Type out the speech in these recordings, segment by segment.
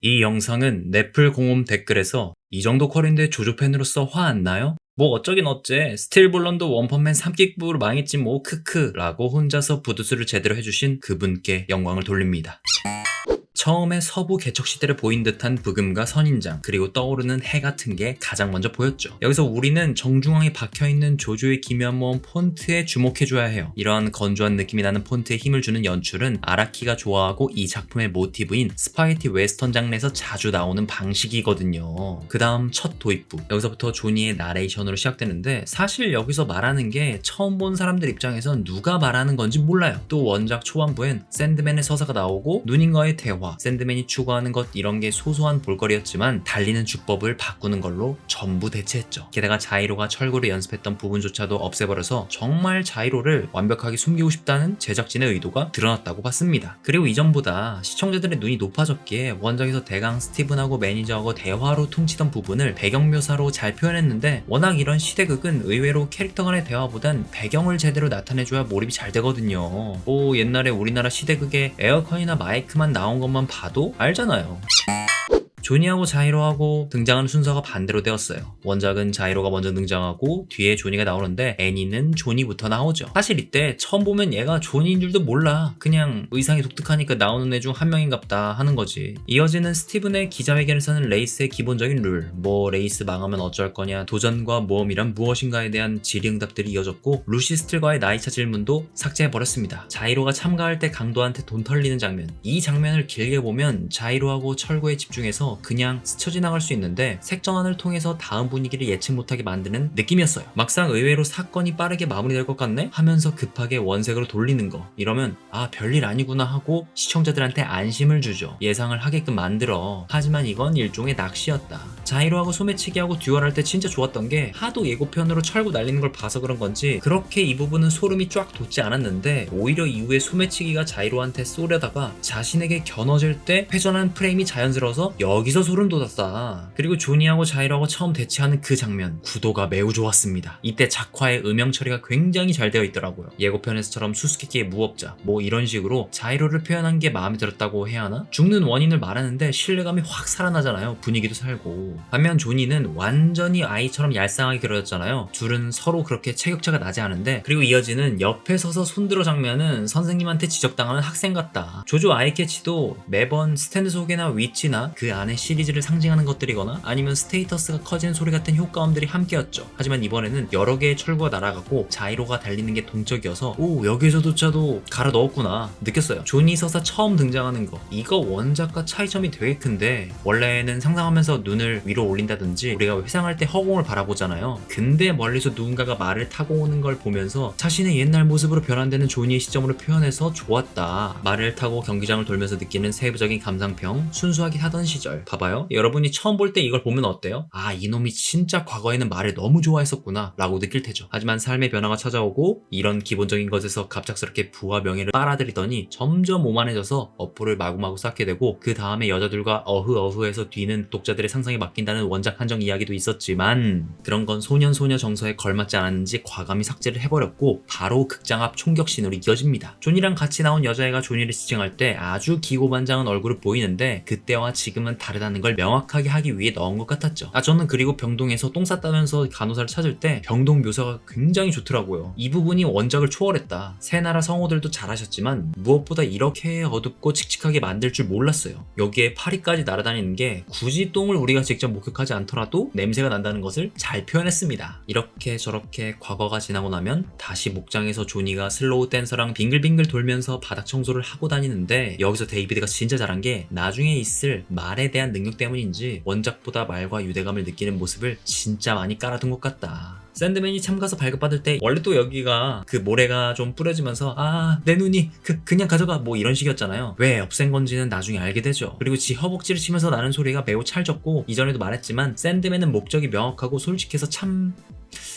이 영상은 넷플 공홈 댓글에서 이 정도 퀄인데 조조팬으로서 화 안 나요? 뭐 어쩌긴 어째 스틸볼런도 원펀맨 3킥부로 망했지 뭐 크크 라고 혼자서 부두수를 제대로 해주신 그분께 영광을 돌립니다. 처음에 서부 개척 시대를 보인 듯한 부금과 선인장 그리고 떠오르는 해 같은 게 가장 먼저 보였죠. 여기서 우리는 정중앙에 박혀있는 조조의 기묘한 모험 폰트에 주목해줘야 해요. 이러한 건조한 느낌이 나는 폰트에 힘을 주는 연출은 아라키가 좋아하고 이 작품의 모티브인 스파게티 웨스턴 장르에서 자주 나오는 방식이거든요. 그 다음 첫 도입부, 여기서부터 조니의 나레이션으로 시작되는데 사실 여기서 말하는 게 처음 본 사람들 입장에선 누가 말하는 건지 몰라요. 또 원작 초반부엔 샌드맨의 서사가 나오고 누님과의 대화, 샌드맨이 추구하는 것 이런 게 소소한 볼거리였지만 달리는 주법을 바꾸는 걸로 전부 대체했죠. 게다가 자이로가 철구를 연습했던 부분조차도 없애버려서 정말 자이로를 완벽하게 숨기고 싶다는 제작진의 의도가 드러났다고 봤습니다. 그리고 이전보다 시청자들의 눈이 높아졌기에 원작에서 대강 스티븐하고 매니저하고 대화로 퉁치던 부분을 배경 묘사로 잘 표현했는데 워낙 이런 시대극은 의외로 캐릭터 간의 대화보단 배경을 제대로 나타내줘야 몰입이 잘 되거든요. 뭐 옛날에 우리나라 시대극에 에어컨이나 마이크만 나온 것만 봐도 알잖아요. 조니하고 자이로하고 등장하는 순서가 반대로 되었어요. 원작은 자이로가 먼저 등장하고 뒤에 조니가 나오는데 애니는 조니부터 나오죠. 사실 이때 처음 보면 얘가 조니인 줄도 몰라. 그냥 의상이 독특하니까 나오는 애 중 한 명인갑다 하는 거지. 이어지는 스티븐의 기자회견에서는 레이스의 기본적인 룰, 뭐 레이스 망하면 어쩔 거냐, 도전과 모험이란 무엇인가에 대한 질의응답들이 이어졌고 루시스틀과의 나이차 질문도 삭제해버렸습니다. 자이로가 참가할 때 강도한테 돈 털리는 장면, 이 장면을 길게 보면 자이로하고 철구에 집중해서 그냥 스쳐 지나갈 수 있는데 색전환을 통해서 다음 분위기를 예측 못하게 만드는 느낌이었어요. 막상 의외로 사건이 빠르게 마무리될 것 같네? 하면서 급하게 원색으로 돌리는 거, 이러면 아 별일 아니구나 하고 시청자들한테 안심을 주죠. 예상을 하게끔 만들어. 하지만 이건 일종의 낚시였다. 자이로하고 소매치기하고 듀얼할 때 진짜 좋았던 게 하도 예고편으로 철구 날리는 걸 봐서 그런 건지 그렇게 이 부분은 소름이 쫙 돋지 않았는데 오히려 이후에 소매치기가 자이로한테 쏘려다가 자신에게 겨눠질 때 회전한 프레임이 자연스러워서 여기서 소름 돋았다. 그리고 조니하고 자이로하고 처음 대치하는 그 장면, 구도가 매우 좋았습니다. 이때 작화의 음영 처리가 굉장히 잘 되어 있더라고요. 예고편에서처럼 수수께끼의 무법자 뭐 이런 식으로 자이로를 표현한 게 마음에 들었다고 해야 하나? 죽는 원인을 말하는데 신뢰감이 확 살아나잖아요. 분위기도 살고. 반면 조니는 완전히 아이처럼 얄쌍하게 그려졌잖아요. 둘은 서로 그렇게 체격차가 나지 않은데, 그리고 이어지는 옆에 서서 손들어 장면은 선생님한테 지적당하는 학생 같다. 조조 아이캐치도 매번 스탠드 소개나 위치나 그 안에 시리즈를 상징하는 것들이거나 아니면 스테이터스가 커지는 소리 같은 효과음들이 함께였죠. 하지만 이번에는 여러 개의 철구가 날아가고 자이로가 달리는 게 동적이어서 오 여기서조차도 갈아 넣었구나 느꼈어요. 조니 서사 처음 등장하는 거, 이거 원작과 차이점이 되게 큰데 원래는 상상하면서 눈을 위로 올린다든지 우리가 회상할 때 허공을 바라보잖아요. 근데 멀리서 누군가가 말을 타고 오는 걸 보면서 자신의 옛날 모습으로 변환되는 조니의 시점으로 표현해서 좋았다. 말을 타고 경기장을 돌면서 느끼는 세부적인 감상평, 순수하게 하던 시절. 봐봐요. 여러분이 처음 볼 때 이걸 보면 어때요? 아 이놈이 진짜 과거에는 말을 너무 좋아했었구나 라고 느낄 테죠. 하지만 삶의 변화가 찾아오고 이런 기본적인 것에서 갑작스럽게 부와 명예를 빨아들이더니 점점 오만해져서 어플을 마구마구 쌓게 되고 그 다음에 여자들과 어흐어흐해서 뒤는 독자들의 상상에 맡긴다는 원작 한정 이야기도 있었지만 그런 건 소년소녀 정서에 걸맞지 않았는지 과감히 삭제를 해버렸고 바로 극장 앞 총격신으로 이어집니다. 존이랑 같이 나온 여자애가 조니를 지칭할 때 아주 기고만장한 얼굴을 보이는데 그때와 지금은 다르다는 걸 명확하게 하기 위해 넣은 것 같았죠. 저는 그리고 병동에서 똥 쌌다면서 간호사를 찾을 때 병동 묘사가 굉장히 좋더라고요. 이 부분이 원작을 초월했다. 새 나라 성우들도 잘하셨지만 무엇보다 이렇게 어둡고 칙칙하게 만들 줄 몰랐어요. 여기에 파리까지 날아다니는 게 굳이 똥을 우리가 직접 목격하지 않더라도 냄새가 난다는 것을 잘 표현했습니다. 이렇게 저렇게 과거가 지나고 나면 다시 목장에서 조니가 슬로우 댄서랑 빙글빙글 돌면서 바닥 청소를 하고 다니는데 여기서 데이비드가 진짜 잘한 게 나중에 있을 말에 대한 능력 때문인지 원작보다 말과 유대감을 느끼는 모습을 진짜 많이 깔아둔 것 같다. 샌드맨이 참가서 발급받을 때 원래 또 여기가 그 모래가 좀 뿌려지면서 아 내 눈이 그냥 가져가 뭐 이런 식이었잖아요. 왜 없앤 건지는 나중에 알게 되죠. 그리고 지 허벅지를 치면서 나는 소리가 매우 찰졌고 이전에도 말했지만 샌드맨은 목적이 명확하고 솔직해서 참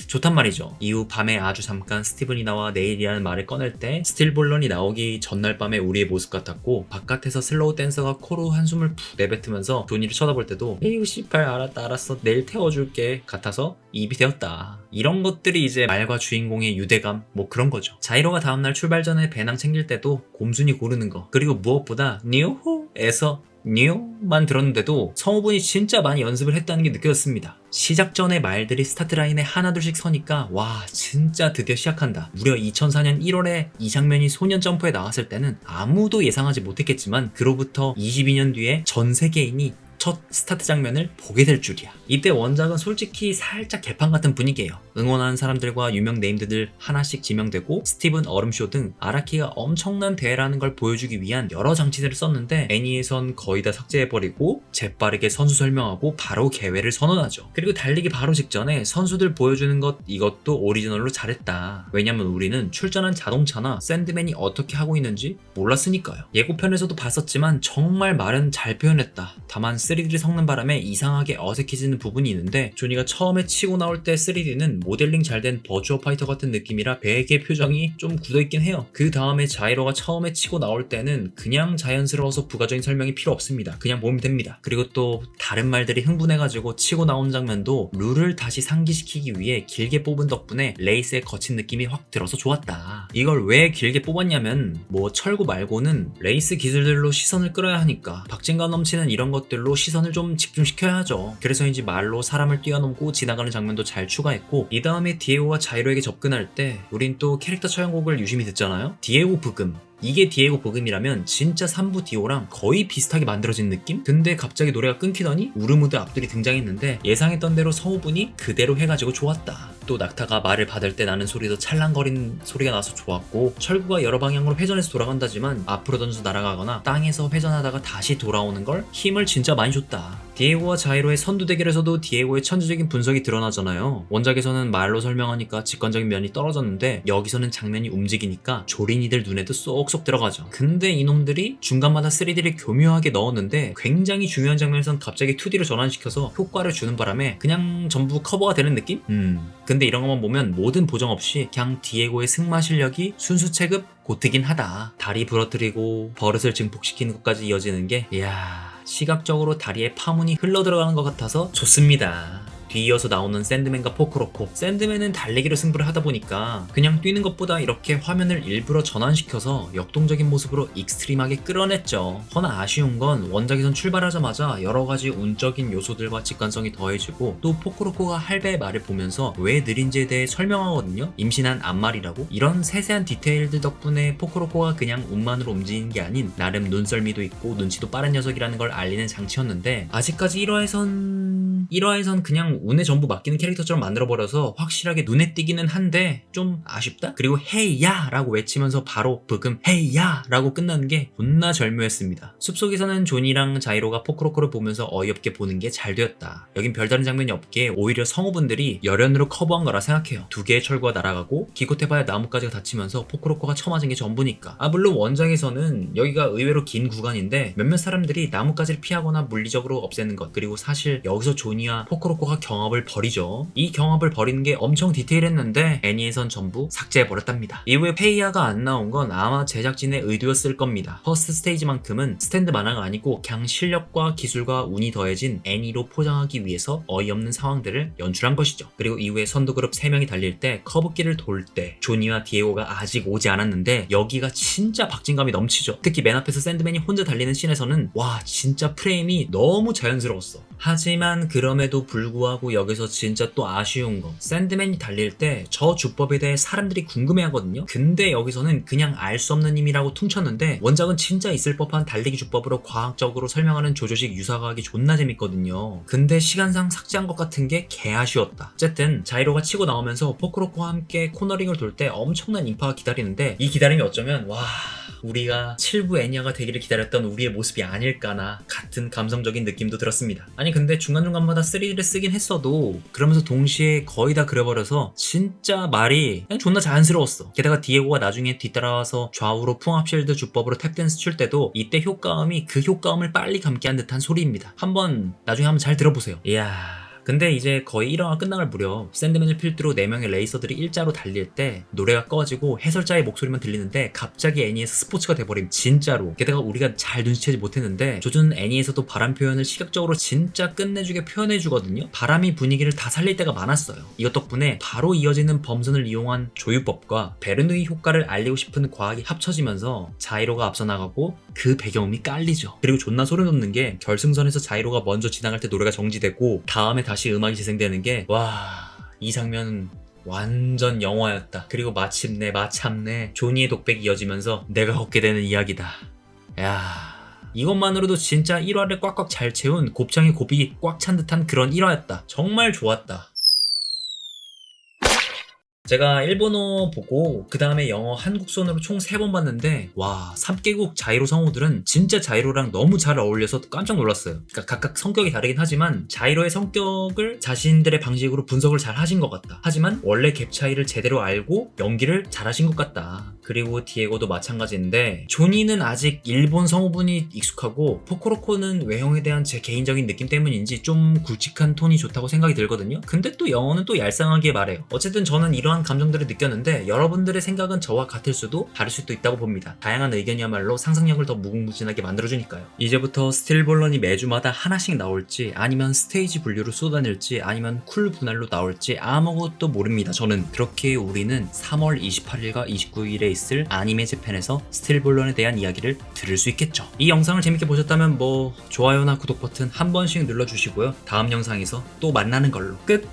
좋단 말이죠. 이후 밤에 아주 잠깐 스티븐이 나와 내일이라는 말을 꺼낼 때 스틸볼런이 나오기 전날 밤에 우리의 모습 같았고 바깥에서 슬로우 댄서가 코로 한숨을 푹 내뱉으면서 조니를 쳐다볼 때도 에이구 씨발 알았어 내일 태워줄게 같아서 입이 되었다. 이런 것들이 이제 말과 주인공의 유대감 뭐 그런 거죠. 자이로가 다음날 출발 전에 배낭 챙길 때도 곰순이 고르는 거, 그리고 무엇보다 뉴호에서 뉴만 들었는데도 성우분이 진짜 많이 연습을 했다는 게 느껴졌습니다. 시작 전에 말들이 스타트 라인에 하나둘씩 서니까 와 진짜 드디어 시작한다. 무려 2004년 1월에 이 장면이 소년 점프에 나왔을 때는 아무도 예상하지 못했겠지만 그로부터 22년 뒤에 전 세계인이 첫 스타트 장면을 보게 될 줄이야. 이때 원작은 솔직히 살짝 개판 같은 분위기예요. 응원하는 사람들과 유명 네임드들 하나씩 지명되고 스티븐 얼음쇼 등 아라키가 엄청난 대회라는 걸 보여주기 위한 여러 장치들을 썼는데 애니에선 거의 다 삭제해버리고 재빠르게 선수 설명하고 바로 개회를 선언하죠. 그리고 달리기 바로 직전에 선수들 보여주는 것 이것도 오리지널로 잘했다. 왜냐면 우리는 출전한 자동차나 샌드맨이 어떻게 하고 있는지 몰랐으니까요. 예고편에서도 봤었지만 정말 말은 잘 표현했다. 다만 3D를 섞는 바람에 이상하게 어색해지는 부분이 있는데 조니가 처음에 치고 나올 때 3D는 모델링 잘 된 버추어 파이터 같은 느낌이라 베개 표정이 좀 굳어있긴 해요. 그 다음에 자이로가 처음에 치고 나올 때는 그냥 자연스러워서 부가적인 설명이 필요 없습니다. 그냥 보면 됩니다. 그리고 또 다른 말들이 흥분해가지고 치고 나온 장면도 룰을 다시 상기시키기 위해 길게 뽑은 덕분에 레이스의 거친 느낌이 확 들어서 좋았다. 이걸 왜 길게 뽑았냐면 뭐 철구 말고는 레이스 기술들로 시선을 끌어야 하니까 박진감 넘치는 이런 것들로 시선을 좀 집중시켜야죠. 그래서인지 말로 사람을 뛰어넘고 지나가는 장면도 잘 추가했고 이 다음에 디에고가 자이로에게 접근할 때 우린 또 캐릭터 처형곡을 유심히 듣잖아요. 디에고 브금. 이게 디에고 브금이라면 진짜 3부 디오랑 거의 비슷하게 만들어진 느낌? 근데 갑자기 노래가 끊기더니 우르무드 앞들이 등장했는데 예상했던 대로 성우분이 그대로 해가지고 좋았다. 또 낙타가 말을 받을 때 나는 소리도 찰랑거리는 소리가 나서 좋았고 철구가 여러 방향으로 회전해서 돌아간다지만 앞으로 던져서 날아가거나 땅에서 회전하다가 다시 돌아오는 걸 힘을 진짜 많이 줬다. 디에고와 자이로의 선두 대결에서도 디에고의 천재적인 분석이 드러나잖아요. 원작에서는 말로 설명하니까 직관적인 면이 떨어졌는데 여기서는 장면이 움직이니까 조린이들 눈에도 쏙쏙 들어가죠. 근데 이놈들이 중간마다 3D를 교묘하게 넣었는데 굉장히 중요한 장면에선 갑자기 2D로 전환시켜서 효과를 주는 바람에 그냥 전부 커버가 되는 느낌? 근데 이런 것만 보면 모든 보정 없이 그냥 디에고의 승마 실력이 순수 체급 고트긴 하다. 다리 부러뜨리고 버릇을 증폭시키는 것까지 이어지는 게 이야 시각적으로 다리에 파문이 흘러들어가는 것 같아서 좋습니다. 뒤이어서 나오는 샌드맨과 포크로코. 샌드맨은 달리기로 승부를 하다 보니까 그냥 뛰는 것보다 이렇게 화면을 일부러 전환시켜서 역동적인 모습으로 익스트림하게 끌어냈죠. 허나 아쉬운 건 원작에선 출발하자마자 여러가지 운적인 요소들과 직관성이 더해지고 또 포크로코가 할배의 말을 보면서 왜 느린지에 대해 설명하거든요. 임신한 앞말이라고. 이런 세세한 디테일들 덕분에 포크로코가 그냥 운만으로 움직이는 게 아닌 나름 눈썰미도 있고 눈치도 빠른 녀석이라는 걸 알리는 장치였는데 아직까지 1화에선 그냥 운에 전부 맡기는 캐릭터처럼 만들어버려서 확실하게 눈에 띄기는 한데 좀 아쉽다? 그리고 헤이야! 라고 외치면서 바로 브금 헤이야! 라고 끝나는 게 존나 절묘했습니다. 숲속에서는 존이랑 자이로가 포크로코를 보면서 어이없게 보는 게 잘 되었다. 여긴 별다른 장면이 없기에 오히려 성우분들이 열연으로 커버한 거라 생각해요. 두 개의 철구가 날아가고 기껏해봐야 나뭇가지가 다치면서 포크로코가 쳐맞은 게 전부니까. 물론 원작에서는 여기가 의외로 긴 구간인데 몇몇 사람들이 나뭇가지를 피하거나 물리적으로 없애는 것 그리고 사실 여기서 존이와 포크로코가 경합을 벌이죠. 이 경합을 벌이는 게 엄청 디테일했는데 애니에선 전부 삭제해버렸답니다. 이후에 페이아가 안 나온 건 아마 제작진의 의도였을 겁니다. 퍼스트 스테이지만큼은 스탠드 만화가 아니고 그냥 실력과 기술과 운이 더해진 애니로 포장하기 위해서 어이없는 상황들을 연출한 것이죠. 그리고 이후에 선두그룹 3명이 달릴 때 커브길을 돌 때 조니와 디에고가 아직 오지 않았는데 여기가 진짜 박진감이 넘치죠. 특히 맨 앞에서 샌드맨이 혼자 달리는 씬에서는 와 진짜 프레임이 너무 자연스러웠어. 하지만 그럼에도 불구하고 여기서 진짜 또 아쉬운 거 샌드맨이 달릴 때 저 주법에 대해 사람들이 궁금해하거든요. 근데 여기서는 그냥 알 수 없는 힘이라고 퉁쳤는데 원작은 진짜 있을 법한 달리기 주법으로 과학적으로 설명하는 조조식 유사과학이 존나 재밌거든요. 근데 시간상 삭제한 것 같은 게 개 아쉬웠다. 어쨌든 자이로가 치고 나오면서 포크로코와 함께 코너링을 돌 때 엄청난 인파가 기다리는데 이 기다림이 어쩌면 와 우리가 7부 애니아가 되기를 기다렸던 우리의 모습이 아닐까나 같은 감성적인 느낌도 들었습니다. 아니 근데 중간중간마다 3D를 쓰긴 했어도 그러면서 동시에 거의 다 그려버려서 진짜 말이 그냥 존나 자연스러웠어. 게다가 디에고가 나중에 뒤따라와서 좌우로 풍압 쉴드 주법으로 탭댄스 출 때도 이때 효과음이 그 효과음을 빨리 감게 한 듯한 소리입니다. 나중에 한번 잘 들어보세요. 이야 근데 이제 거의 1화가 끝나갈 무렵 샌드맨을 필두로 4명의 레이서들이 일자로 달릴 때 노래가 꺼지고 해설자의 목소리만 들리는데 갑자기 애니에서 스포츠가 돼버림. 진짜로. 게다가 우리가 잘 눈치채지 못했는데 조준 애니에서도 바람 표현을 시각적으로 진짜 끝내주게 표현해주거든요. 바람이 분위기를 다 살릴 때가 많았어요. 이것 덕분에 바로 이어지는 범선을 이용한 조유법과 베르누이 효과를 알리고 싶은 과학이 합쳐지면서 자이로가 앞서 나가고 그 배경음이 깔리죠. 그리고 존나 소름 돋는 게 결승선에서 자이로가 먼저 지나갈 때 노래가 정지되고 다음에 다시 음악이 재생되는 게 와, 이 장면은 완전 영화였다. 그리고 마침내 조니의 독백이 이어지면서 내가 걷게 되는 이야기다. 야, 이것만으로도 진짜 1화를 꽉꽉 잘 채운 곱창의 고삐 꽉 찬 듯한 그런 1화였다. 정말 좋았다. 제가 일본어 보고 그 다음에 영어 한국선으로 총 3번 봤는데 와, 3개국 자이로 성우들은 진짜 자이로랑 너무 잘 어울려서 깜짝 놀랐어요. 그러니까 각각 성격이 다르긴 하지만 자이로의 성격을 자신들의 방식으로 분석을 잘 하신 것 같다. 하지만 원래 갭 차이를 제대로 알고 연기를 잘 하신 것 같다. 그리고 디에고도 마찬가지인데 조니는 아직 일본 성우분이 익숙하고 포코로코는 외형에 대한 제 개인적인 느낌 때문인지 좀 굵직한 톤이 좋다고 생각이 들거든요. 근데 또 영어는 또 얄쌍하게 말해요. 어쨌든 저는 이러한 감정들을 느꼈는데 여러분들의 생각은 저와 같을 수도 다를 수도 있다고 봅니다. 다양한 의견이야말로 상상력을 더 무궁무진하게 만들어주니까요. 이제부터 스틸볼런이 매주마다 하나씩 나올지 아니면 스테이지 분류로 쏟아낼지 아니면 쿨 분할로 나올지 아무것도 모릅니다. 저는 그렇게 우리는 3월 28일과 29일에 있을 아니메 재팬에서 스틸볼런에 대한 이야기를 들을 수 있겠죠. 이 영상을 재밌게 보셨다면 좋아요나 구독 버튼 한 번씩 눌러주시고요. 다음 영상에서 또 만나는 걸로. 끝!